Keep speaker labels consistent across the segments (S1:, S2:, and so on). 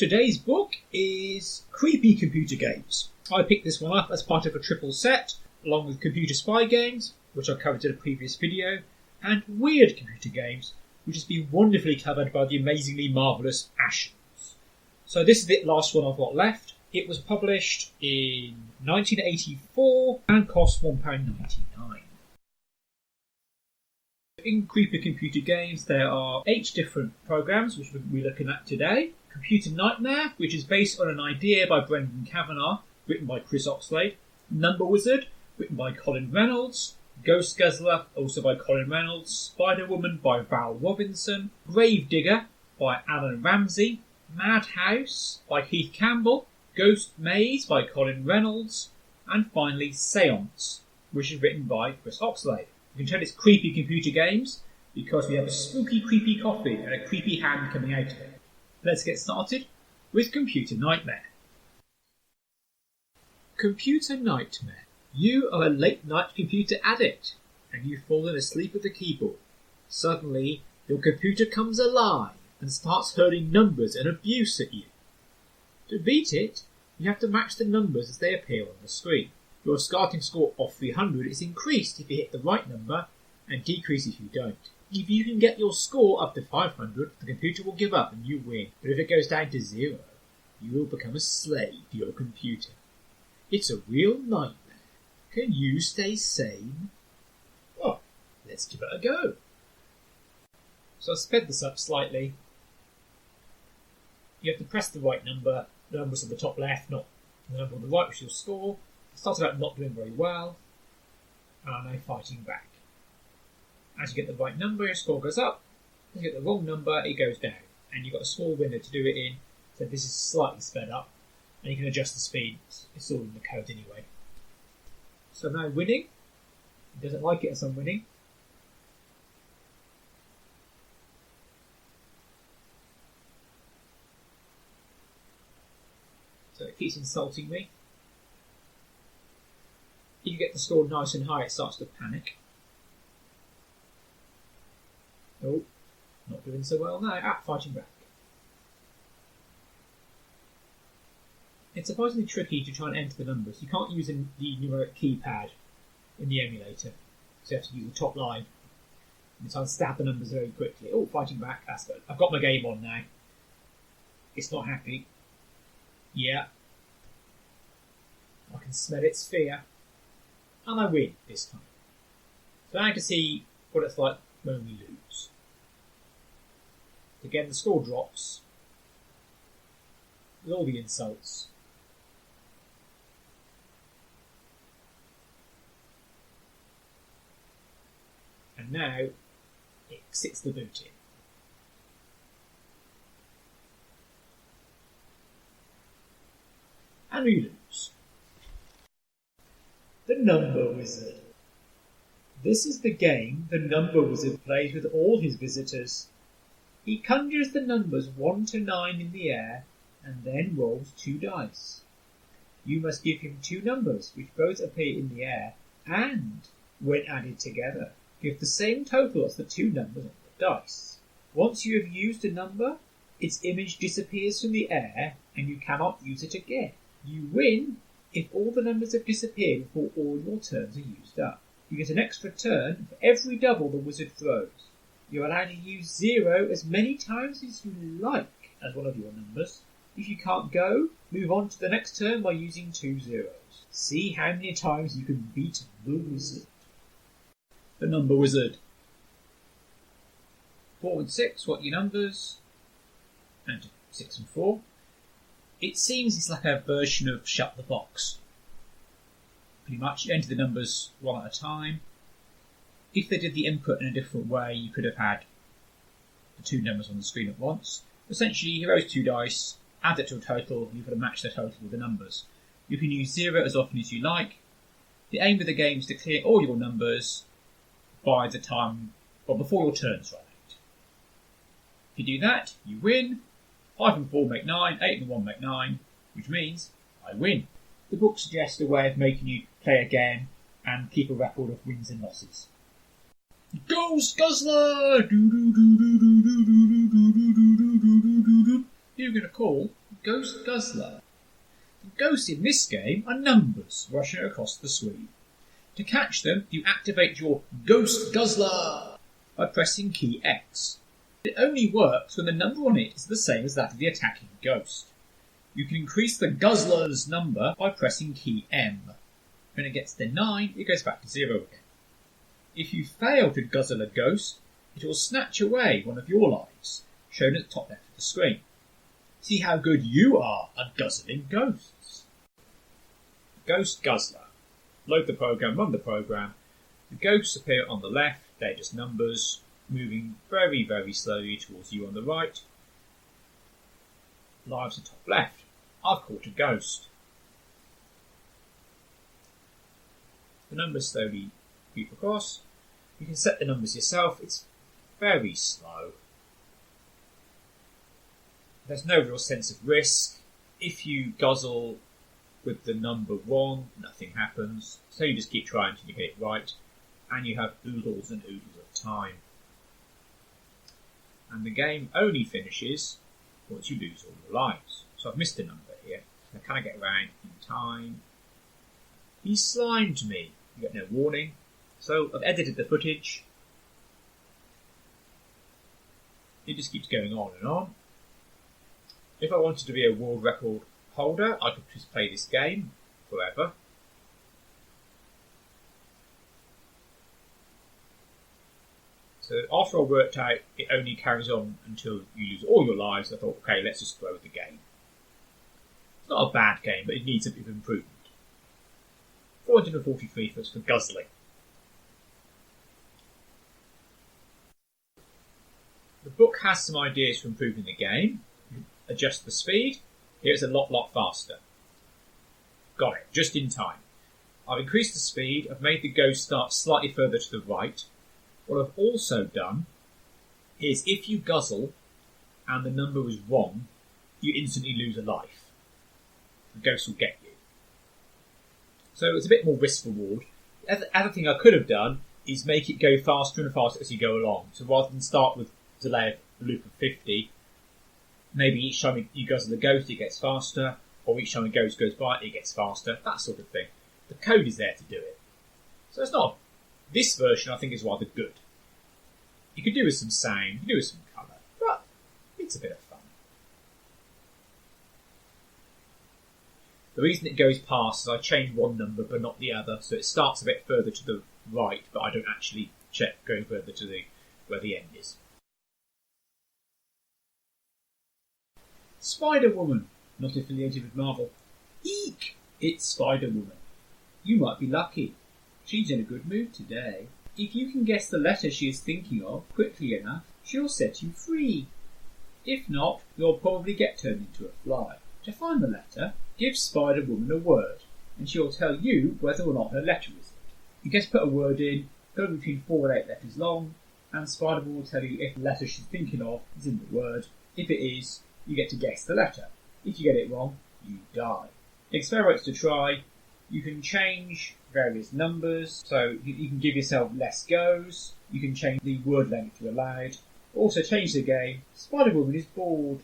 S1: Today's book is Creepy Computer Games. I picked this one up as part of a triple set, along with Computer Spy Games, which I covered in a previous video, and Weird Computer Games, which has been wonderfully covered by the amazingly marvellous Ashens. So this is the last one I've got left. It was published in 1984 and cost £1.99. In Creepy Computer Games there are 8 different programmes which we're looking at today. Computer Nightmare, which is based on an idea by Brendan Kavanagh, written by Chris Oxlade. Number Wizard, written by Colin Reynolds. Ghost Guzzler, also by Colin Reynolds. Spider-Woman by Val Robinson. Grave Digger by Alan Ramsey. Madhouse by Heath Campbell. Ghost Maze by Colin Reynolds. And finally Seance, which is written by Chris Oxlade. You can tell it's Creepy Computer Games because we have a spooky creepy coffee and a creepy hand coming out of it. Let's get started with Computer Nightmare. Computer Nightmare. You are a late-night computer addict, and you've fallen asleep at the keyboard. Suddenly, your computer comes alive and starts hurling numbers and abuse at you. To beat it, you have to match the numbers as they appear on the screen. Your starting score of 300 is increased if you hit the right number, and decreased if you don't. If you can get your score up to 500, the computer will give up and you win. But if it goes down to 0, you will become a slave to your computer. It's a real nightmare. Can you stay sane? Well, let's give it a go. So I'll sped this up slightly. You have to press the right number. The number's on the top left, not the number on the right, which is your score. I started out not doing very well, and I'm now fighting back. As you get the right number, your score goes up. As you get the wrong number, it goes down. And you've got a small window to do it in, so this is slightly sped up. And you can adjust the speed. It's all in the code anyway. So I'm now winning. It doesn't like it as I'm winning. So it keeps insulting me. If you get the score nice and high, it starts to panic. Oh, not doing so well now. Fighting back. It's surprisingly tricky to try and enter the numbers. You can't use the numeric keypad in the emulator, so you have to use the top line and try and stab the numbers very quickly. Oh, fighting back. That's good. I've got my game on now. It's not happy. Yeah. I can smell its fear. And I win this time. So now I can see what it's like when we lose. Again, the score drops with all the insults. And now it sits the boot in. And we lose. The Number Wizard. This is the game the Number Wizard plays with all his visitors. He conjures the numbers 1 to 9 in the air and then rolls 2 dice. You must give him 2 numbers which both appear in the air and, when added together, give the same total as the 2 numbers on the dice. Once you have used a number, its image disappears from the air and you cannot use it again. You win if all the numbers have disappeared before all your turns are used up. You get an extra turn for every double the wizard throws. You're allowed to use 0 as many times as you like as one of your numbers. If you can't go, move on to the next turn by using 2 zeros. See how many times you can beat the wizard. The Number Wizard. 4 and 6, what are your numbers? And 6 and 4. It seems it's like a version of Shut the Box. Pretty much, you enter the numbers one at a time. If they did the input in a different way, you could have had the 2 numbers on the screen at once. Essentially, you roll 2 dice, add it to a total, and you've got to match the total with the numbers. You can use 0 as often as you like. The aim of the game is to clear all your numbers by the time, well, before your turns run out. If you do that, you win. 5 and 4 make 9, 8 and 1 make 9, which means I win. The book suggests a way of making you play again and keep a record of wins and losses. Ghost Guzzler! Who are you going to call? Ghost Guzzler. The ghosts in this game are numbers rushing across the screen. To catch them, you activate your Ghost Guzzler by pressing key X. It only works when the number on it is the same as that of the attacking ghost. You can increase the Guzzler's number by pressing key M. When it gets to 9, it goes back to 0 again. If you fail to guzzle a ghost, it will snatch away one of your lives, shown at the top left of the screen. See how good you are at guzzling ghosts. Ghost Guzzler. Load the program, run the program. The ghosts appear on the left, they're just numbers, moving very, very slowly towards you on the right. Lives at top left. I've caught a ghost. The numbers slowly creep across. You can set the numbers yourself. It's very slow. There's no real sense of risk. If you guzzle with the number wrong, nothing happens. So you just keep trying until you get it right. And you have oodles and oodles of time. And the game only finishes once you lose all your lives. So I've missed a number here. So can I get around in time? He slimed me. You get no warning. So I've edited the footage. It just keeps going on and on. If I wanted to be a world record holder, I could just play this game forever. So after I worked out it only carries on until you lose all your lives, I thought, okay, let's just throw the game. It's not a bad game, but it needs a bit of improvement. 443 for guzzling. The book has some ideas for improving the game. Adjust the speed. Here it's a lot faster. Got it, just in time. I've increased the speed. I've made the ghost start slightly further to the right. What I've also done is if you guzzle and the number is wrong, you instantly lose a life. The ghost will get you. So it's a bit more risk reward. The other thing I could have done is make it go faster and faster as you go along. So rather than start with a delay of a loop of 50, maybe each time you guzzle the ghost it gets faster, or each time a ghost goes by it gets faster, that sort of thing. The code is there to do it. So it's not. This version I think is rather good. You could do with some sound, you could do with some colour, but it's a bit of fun. The reason it goes past is I change one number but not the other, so it starts a bit further to the right, but I don't actually check going further to where the end is. Spider-Woman, not affiliated with Marvel. Eek! It's Spider-Woman. You might be lucky. She's in a good mood today. If you can guess the letter she is thinking of quickly enough, she'll set you free. If not, you'll probably get turned into a fly. To find the letter, give Spider-Woman a word, and she'll tell you whether or not her letter is it. You just put a word in, go between 4 and 8 letters long, and Spider-Woman will tell you if the letter she's thinking of is in the word. If it is, you get to guess the letter. If you get it wrong, you die. Takes 4 votes to try. You can change various numbers, so you can give yourself less goes. You can change the word length you allowed. Also change the game. Spider-Woman is bored.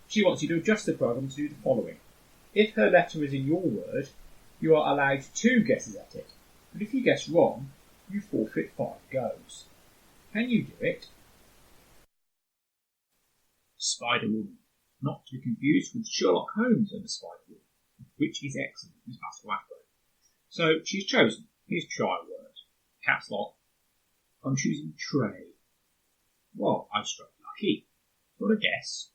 S1: She wants you to adjust the program to do the following. If her letter is in your word, you are allowed 2 guesses at it. But if you guess wrong, you forfeit 5 goes. Can you do it? Spider-Woman. Not to be confused with Sherlock Holmes and the Spider-Woman, which is excellent, Miss Pascal Afro. So she's chosen. Here's try word. Caps lock. I'm choosing tray. Well, I struck lucky. Got a guess.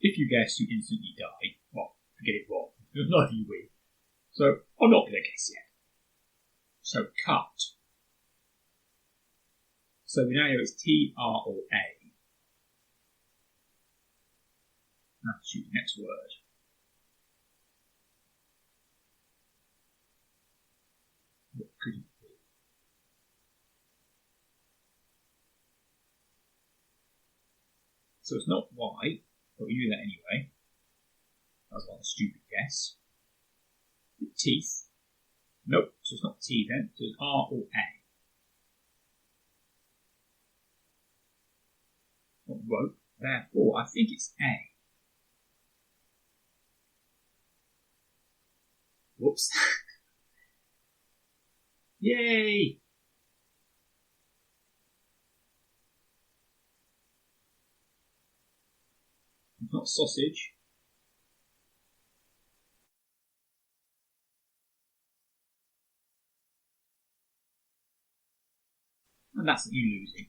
S1: If you guess, you instantly die. Well, get it wrong. Neither you win. So I'm not going to guess yet. So cut. So we now know it's T, R, or A. Now to choose the next word. What could it be? So it's not Y, but we knew that anyway. That was a stupid guess. Teeth. Nope, so it's not T then, so it's R or A. Not rope, therefore I think it's A. Whoops. Yay! Not sausage. And that's you losing.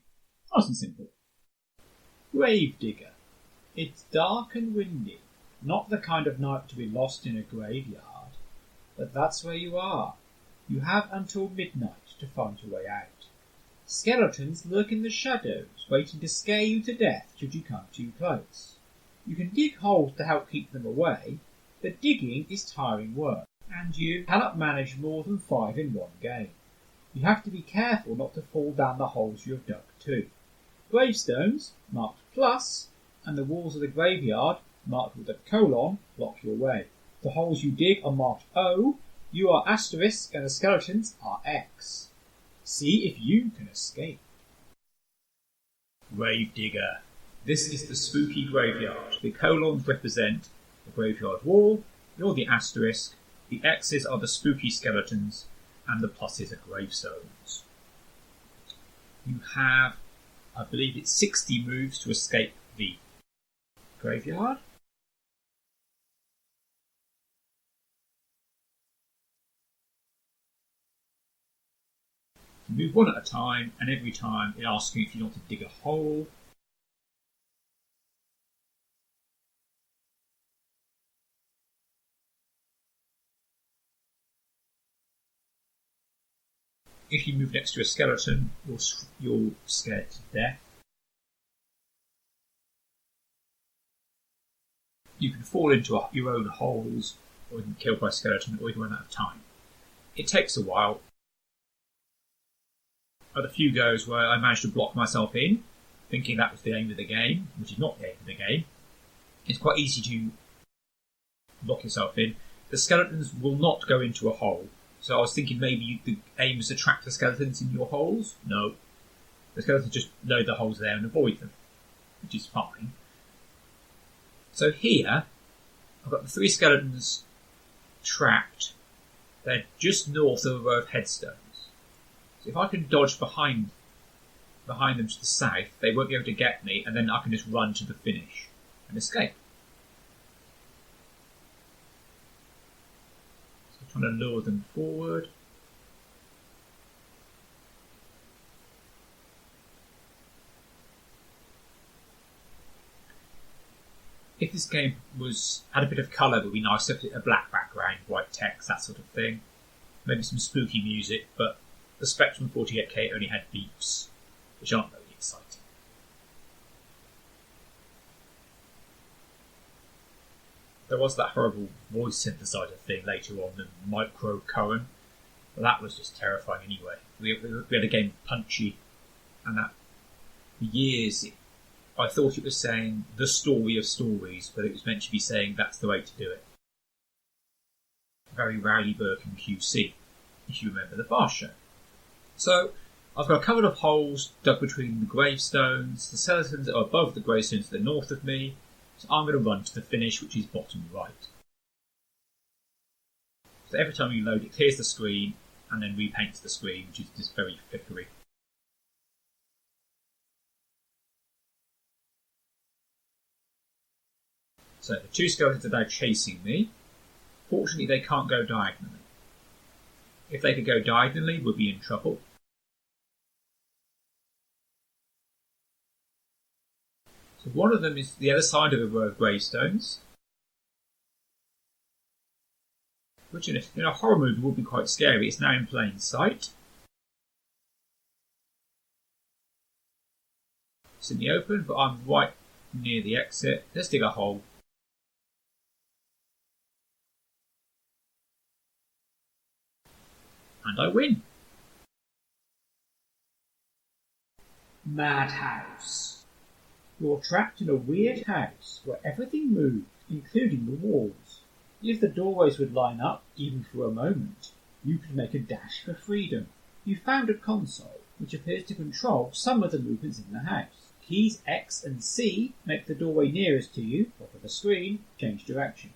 S1: Nice and simple. Gravedigger. It's dark and windy. Not the kind of night to be lost in a graveyard. But that's where you are. You have until midnight to find your way out. Skeletons lurk in the shadows, waiting to scare you to death should you come too close. You can dig holes to help keep them away, but digging is tiring work, and you cannot manage more than 5 in one game. You have to be careful not to fall down the holes you have dug too. Gravestones, marked plus, and the walls of the graveyard, marked with a colon, block your way. The holes you dig are marked O, you are asterisk, and the skeletons are X. See if you can escape. Gravedigger. This is the spooky graveyard. The colons represent the graveyard wall, you're the asterisk, the X's are the spooky skeletons, and the pluses are gravestones. You have, I believe it's 60 moves to escape the graveyard. You move one at a time, and every time it asks you if you want to dig a hole. If you move next to a skeleton, you're scared to death. You can fall into your own holes, or you can be killed by a skeleton, or you can run out of time. It takes a while. I had a few goes where I managed to block myself in, thinking that was the aim of the game, which is not the aim of the game. It's quite easy to lock yourself in. The skeletons will not go into a hole. So I was thinking maybe the aim is to trap the skeletons in your holes. No. The skeletons just know the holes there and avoid them, which is fine. So here, I've got the 3 skeletons trapped. They're just north of a row of headstones. So if I can dodge behind them to the south, they won't be able to get me, and then I can just run to the finish and escape. So I'm trying to lure them forward. If this game had a bit of colour, it would be nice. If a black background, white text, that sort of thing. Maybe some spooky music, but the Spectrum 48K only had beeps, which aren't very exciting. There was that horrible voice synthesizer thing later on, the micro Cohen, but that was just terrifying anyway. We had a game Punchy, and that for years I thought it was saying the story of stories, but it was meant to be saying that's the way to do it. Very Rowley Birkin QC, if you remember the Fast Show. So, I've got a couple of holes dug between the gravestones. The skeletons are above the gravestones to the north of me, so I'm going to run to the finish, which is bottom right. So every time you load, it clears the screen and then repaints the screen, which is just very flickery. So the 2 skeletons are now chasing me. Fortunately, they can't go diagonally. If they could go diagonally, we'd be in trouble. So one of them is the other side of a row of gravestones, which in a horror movie would be quite scary. It's now in plain sight. It's in the open, but I'm right near the exit. Let's dig a hole. And I win. Madhouse. You're trapped in a weird house where everything moved, including the walls. If the doorways would line up, even for a moment, you could make a dash for freedom. You found a console, which appears to control some of the movements in the house. Keys X and C make the doorway nearest to you, top of the screen, change direction.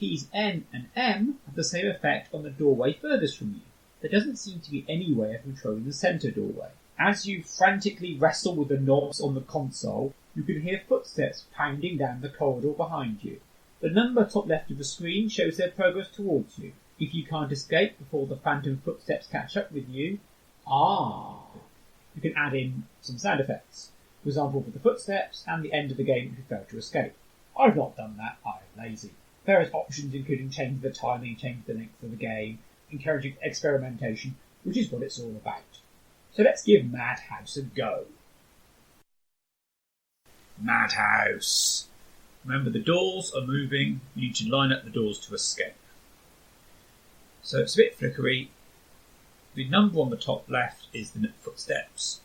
S1: keys N and M have the same effect on the doorway furthest from you. There doesn't seem to be any way of controlling the centre doorway. As you frantically wrestle with the knobs on the console, you can hear footsteps pounding down the corridor behind you. The number top left of the screen shows their progress towards you. If you can't escape before the phantom footsteps catch up with you, you can add in some sound effects. For example, for the footsteps and the end of the game if you fail to escape. I've not done that, I'm lazy. Various options including changing the timing, changing the length of the game, encouraging experimentation, which is what it's all about. So let's give Madhouse a go. Madhouse. Remember, the doors are moving. You need to line up the doors to escape. So it's a bit flickery. The number on the top left is the footsteps.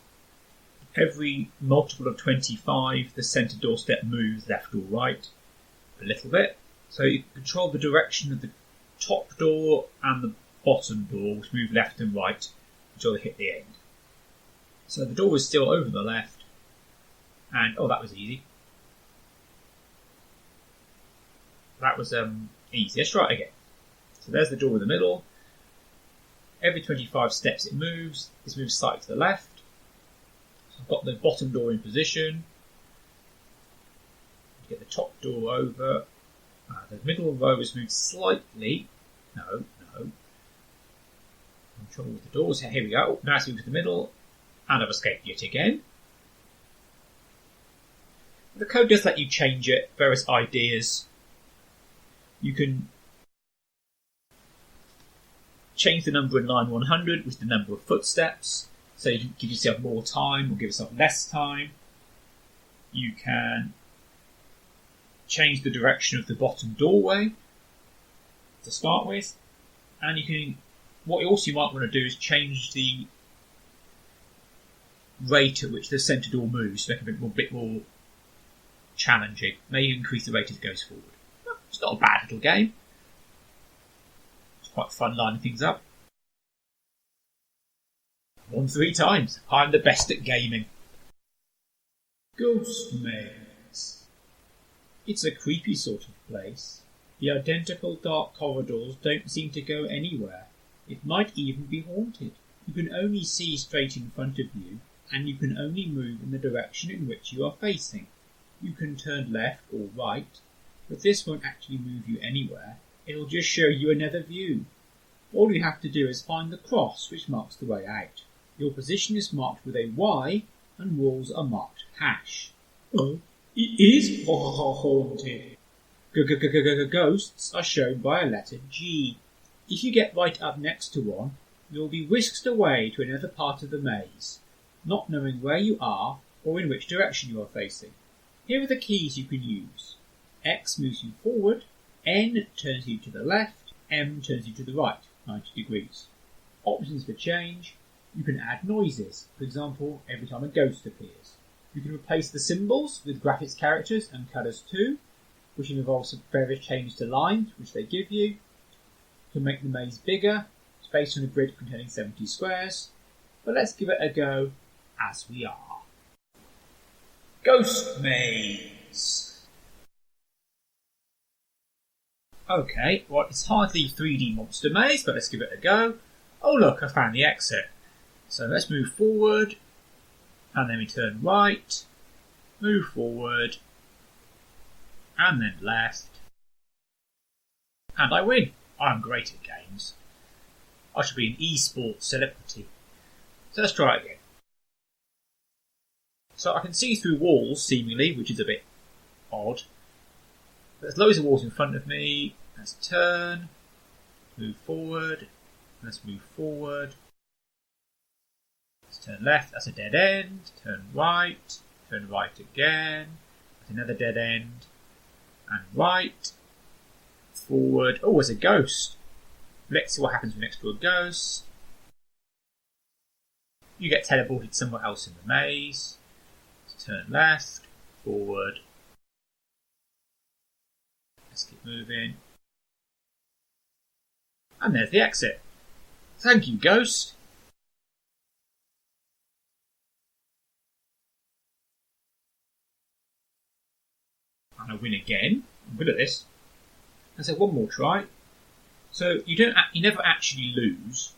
S1: Every multiple of 25, the centre doorstep moves left or right a little bit. So you can control the direction of the top door and the bottom door, which move left and right until they hit the end. So the door is still over the left, and that was easy. That was easy. Let's try it again. So there's the door in the middle. Every 25 steps it moves. This moves slightly to the left. So I've got the bottom door in position. Get the top door over. The middle row is moved slightly. No. Control with the doors. Here we go. Now it's moved to the middle. And I've escaped yet again. The code does let you change it. Various ideas. You can change the number in line 100 with the number of footsteps. So you can give yourself more time or give yourself less time. You can change the direction of the bottom doorway to start with. And you can, what also you might want to do is change the rate at which the centre door moves to make it a bit more challenging. Maybe increase the rate as it goes forward. It's not a bad little game. It's quite fun lining things up. I've won 3 times. I'm the best at gaming. Ghost Maze. It's a creepy sort of place. The identical dark corridors don't seem to go anywhere. It might even be haunted. You can only see straight in front of you, and you can only move in the direction in which you are facing. You can turn left or right, but this won't actually move you anywhere. It'll just show you another view. All you have to do is find the cross which marks the way out. Your position is marked with a Y, and walls are marked hash. Oh, it is haunted. Ghosts are shown by a letter G. If you get right up next to one, you'll be whisked away to another part of the maze, not knowing where you are or in which direction you are facing. Here are the keys you can use. X moves you forward, N turns you to the left, M turns you to the right, 90 degrees. Options for change. You can add noises, for example, every time a ghost appears. You can replace the symbols with graphics characters and colours too, which involves some various changes to lines, which they give you. You can make the maze bigger. It's based on a grid containing 70 squares. But let's give it a go as we are. Ghost Maze. Okay, well, it's hardly 3D Monster Maze, but let's give it a go. Oh look, I found the exit. So let's move forward, and then we turn right, move forward, and then left. And I win. I'm great at games. I should be an esports celebrity. So let's try it again. So I can see through walls, seemingly, which is a bit odd. There's loads of walls in front of me. Let's turn, move forward, let's move forward. Let's turn left, that's a dead end. Turn right again. That's another dead end. And right, forward. Oh, there's a ghost. Let's see what happens when next to a ghost. You get teleported somewhere else in the maze. Let's turn left, forward. Let's keep moving. And there's the exit. Thank you, ghost. And I win again. I'm good at this. And so one more try. So you never actually lose.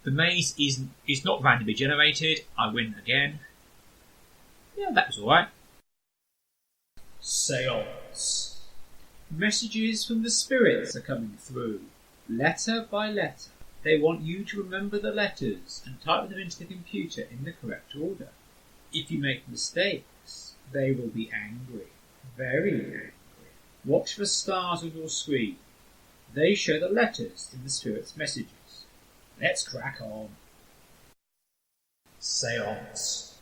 S1: The maze is not randomly generated. I win again. Yeah, that was alright. Seance. Messages from the spirits are coming through, letter by letter. They want you to remember the letters and type them into the computer in the correct order. If you make mistakes, they will be angry, very angry. Watch for stars on your screen. They show the letters in the spirit's messages. Let's crack on. Seance.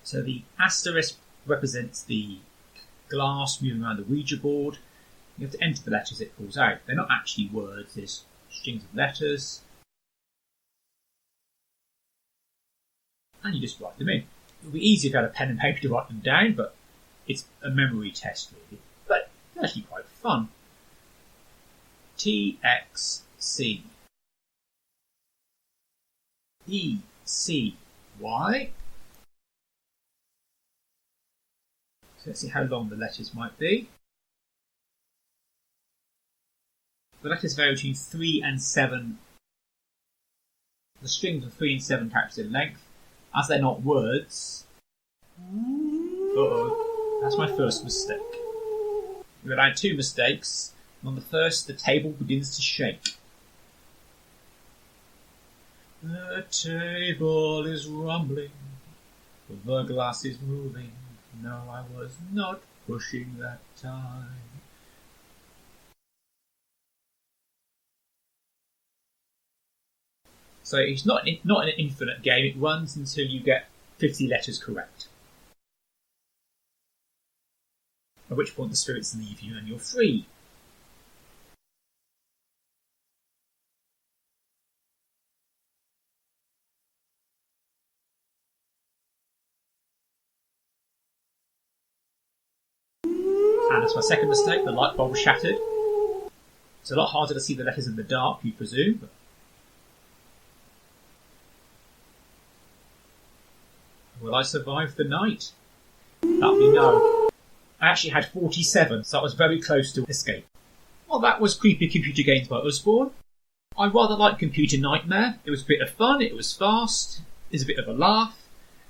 S1: So the asterisk represents the glass moving around the Ouija board. You have to enter the letters it pulls out. They're not actually words, there's strings of letters. And you just write them in. It would be easier if you had a pen and paper to write them down, but it's a memory test really. But it's actually quite fun. TXC. ECY. So let's see how long the letters might be. The letters vary between 3 and 7. The strings are 3 and 7 characters in length. As they're not words. Uh-oh. That's my first mistake. We've had 2 mistakes. And on the first, the table begins to shake. The table is rumbling. The glass is moving. No, I was not pushing that time. So it's not an infinite game. It runs until you get 50 letters correct. At which point the spirits leave you and you're free. And that's my second mistake, the light bulb shattered. It's a lot harder to see the letters in the dark, you presume. But will I survive the night? That'll be no. I actually had 47, so I was very close to escape. Well, that was Creepy Computer Games by Usborne. I rather like Computer Nightmare. It was a bit of fun, it was fast, it was a bit of a laugh.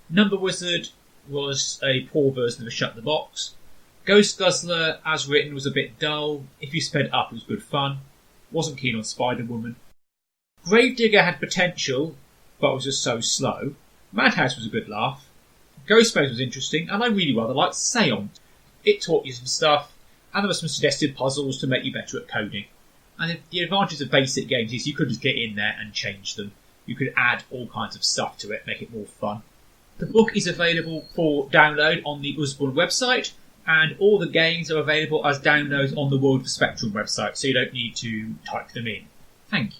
S1: Number Wizard was a poor version of a Shut the Box. Ghost Guzzler, as written, was a bit dull. If you sped up, it was good fun. Wasn't keen on Spider-Woman. Gravedigger had potential, but was just so slow. Madhouse was a good laugh. Ghostbusters was interesting, and I really rather liked Seance. It taught you some stuff, and there were some suggested puzzles to make you better at coding. And the advantage of basic games is you could just get in there and change them. You could add all kinds of stuff to it, make it more fun. The book is available for download on the Usborne website, and all the games are available as downloads on the World of Spectrum website, so you don't need to type them in. Thank you.